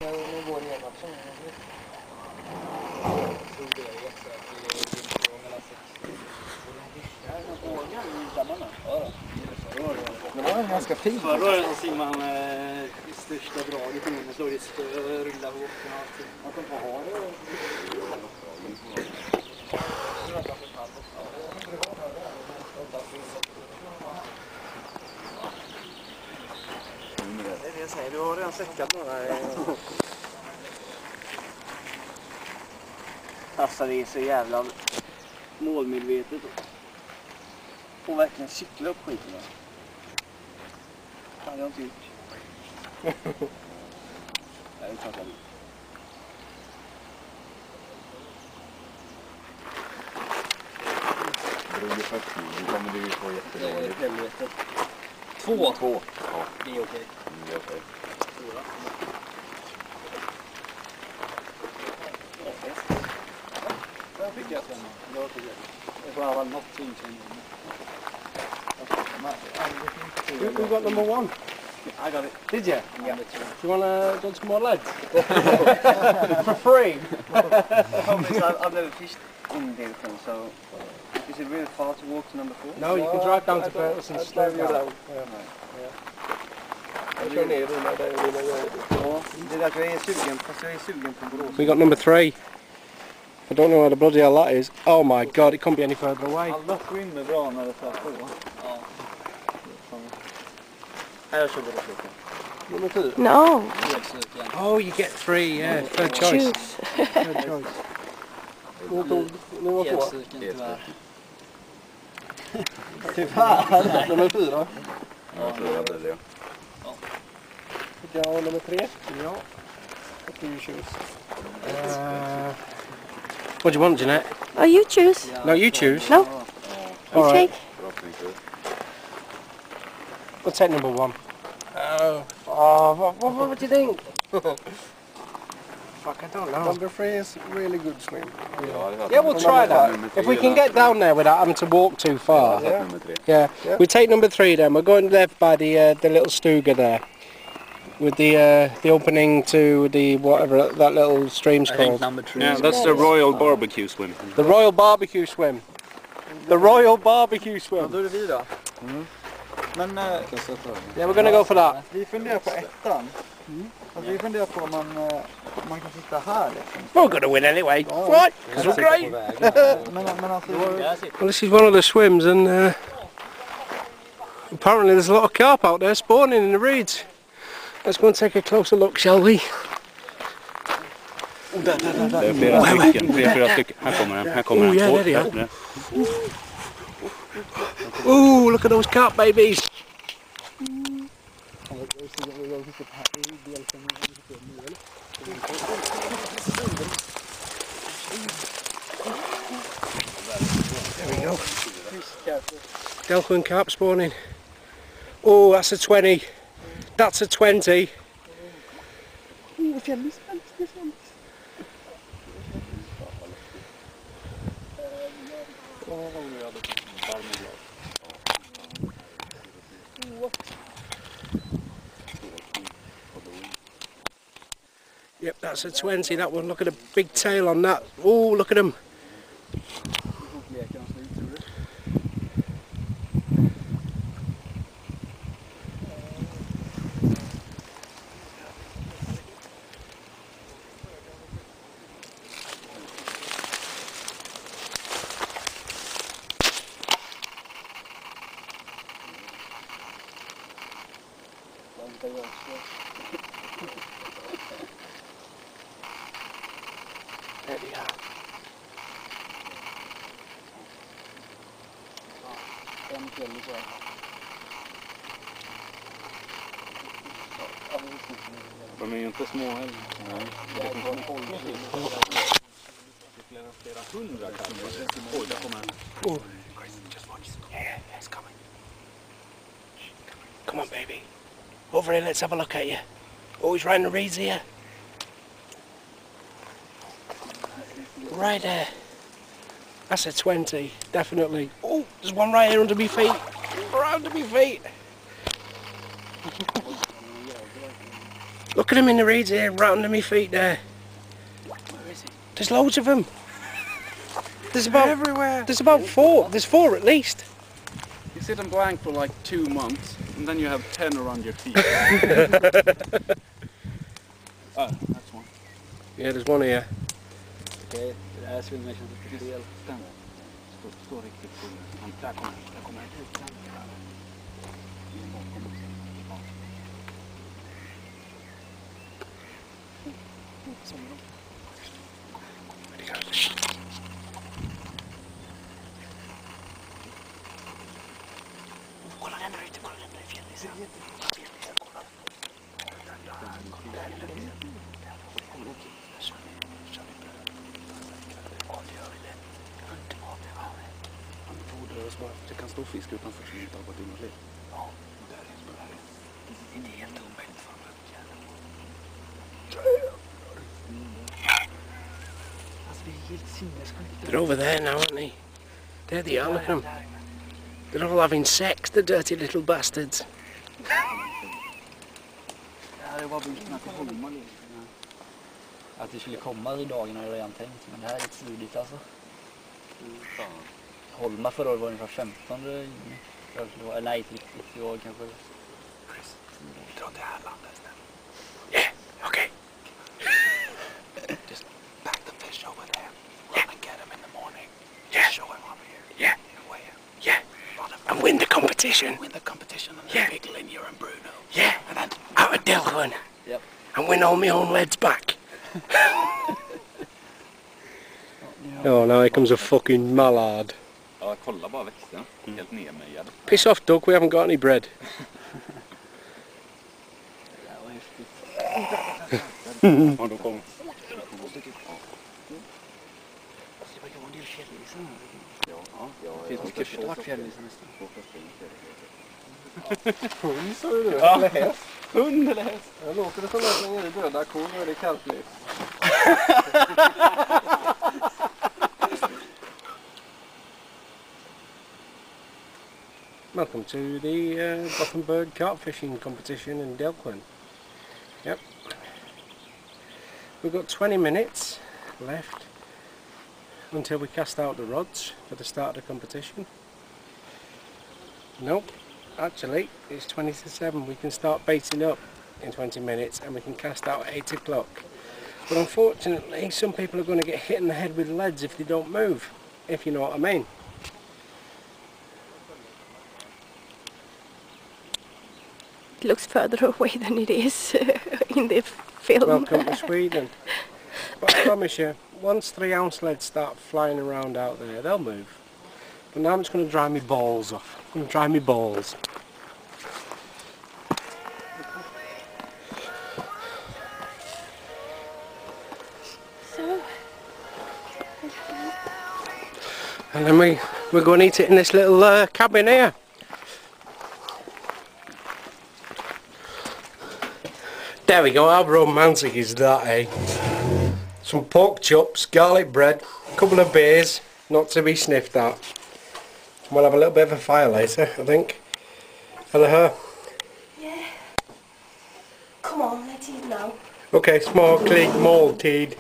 Det var en ganska fin. Förra året så simmade han i största draget innan och slog i spö, rulla ihop och allting. Man kan få ha det. Det är det jag säger, du har redan säckat några. Alltså det är så jävla målmedvetet. Och verkligen cykla upp skiten. Det har jag inte gjort. Nej, det är klart jag vill. Beroende på nu kommer du få jättedåligt. Helvete. 2. Ja. Det är okej. Det är okej. Jag fick jag sen. Jag får ha något fint. You got number 1? I got it. Did you? Yeah. Do you want to go to more lads? For free? I've never fished in Delsjön, so is it really far to walk to number 4? No, you can drive down to Ferguson and slow down. Jag kör ner innan det är mina grejer. Ja, det är därför jag är sugen, fast jag är sugen på Borås. We got number 3. I don't know where the bloody hell that is. Oh my god, it can't be any further away. Alla skymmer bra när det tar på. Ja. Här jag kör Borås. Nummer 4. No, Oh, you get 3, yeah, third choice. choose. Third choice. Nu tog nummer 2. Tyvärr. Nummer 4. Ja, det blir det. Fick jag nummer 3? Ja. What do you choose? What do you want, Jeanette? Oh, you choose. No, you choose. No, All you right. take. We'll take number 1. What do you think? Fuck, I don't know. Number 3 is really good swim. Yeah, we'll try that. If we can get down there without having to walk too far. Yeah. We take number 3 then. We're going left by the little stuga there. With the opening to the whatever that little stream's called. number 3. Yeah, that's the Royal Barbecue Swim. The Royal Barbecue Swim. The Royal Barbecue Swim. Då är det vi då. Men Yeah, we're gonna go for that. vi funderar på ettan. Alltså vi funderar på om man kan sitta här liksom. We're gonna win anyway. Right? Because we're great. Men alltså... Well, this is one of the swims, and apparently there's a lot of carp out there spawning in the reeds. Let's go and take a closer look, shall we? Det är flera stycken. Här kommer den. Här kommer den. yeah, there they are. Ooh, look at those carp babies. There we go. Delsjön carp spawning. Oh, that's a 20. That's a 20. Yep, that's a 20, that one. Look at the big tail on that. Oh, look at him. There we are. De är ju inte små heller. Det är flera hundra kanske. Oj, där kommer han. Oh. Just watch. Yeah, it's coming. Come on, baby. Over here, let's have a look at you. Oh, he's right in the reeds here. Right there. That's a 20, definitely. Oh, there's one right here under my feet. Right under my feet. Look at him in the reeds here, right under my feet there. Where is he? There's loads of them. There's about everywhere. There's about 4. There's 4 at least. You sit in blank for like 2 months, and then you have 10 around your feet. Oh, that's one. Yeah, there's one here. Okej, det här svingar känns lite fel. Stå riktigt full. Där kommer en ut. Kolla den där ute, kolla den där fjällisen. Det kan stå fisk utanför som inte har gått in och levt. Ja, där är det här. Det är helt omöjligt för mig. Alltså det är helt sinnessjukt. They're over there now, aren't they? There they are, look at them. They're all having sex, the dirty little bastards. Det här är bara byggna till Holma lite. Att det skulle komma i dagen har jag redan tänkt, men det här är lite sludigt alltså. Holma förra året var ungefär 15 juni. Eller nej, inte riktigt i år kanske. Chris, dra till Härlanda istället. Yeah, okay. Just pack the fish over there. Run and get him in the morning. Yeah. Show him over here. Yeah. And weigh him. Yeah. And win the competition. Win the competition and Yeah. then pick Linja and Bruno. Yeah. And then Out of Delsjön. Yep. And win all my own leads back. Oh, now here comes a fucking mallard. ja, kolla bara växten. Helt nermejad. Piss off, Doug, we haven't got any bread. Det här var häftigt. Ja, de kommer. Det verkar vara en del fjällisar. Ja, Det finns mycket förstört fjällisar nästan. Hund sa du? Ja. Eller häst? Hund eller häst? Jag låter det som att man är döda kor och det är Carp. Welcome to the Gothenburg carp fishing competition in Delsjön. Yep. We've got 20 minutes left until we cast out the rods for the start of the competition. Nope, actually it's 20 to 7. We can start baiting up in 20 minutes and we can cast out at 8 o'clock. But unfortunately some people are going to get hit in the head with leads if they don't move, if you know what I mean. It looks further away than it is in the film. Welcome to Sweden. But I promise you, once 3 ounce leads start flying around out there, they'll move. But now I'm just going to dry my balls off. I'm going to dry my balls. So, And then we're going to eat it in this little cabin here. There we go, how romantic is that, eh? Some pork chops, garlic bread, a couple of beers, not to be sniffed at. We'll have a little bit of a fire later, I think. Hello, her. yeah. Come on, let's eat now. Okay, smaklig måltid.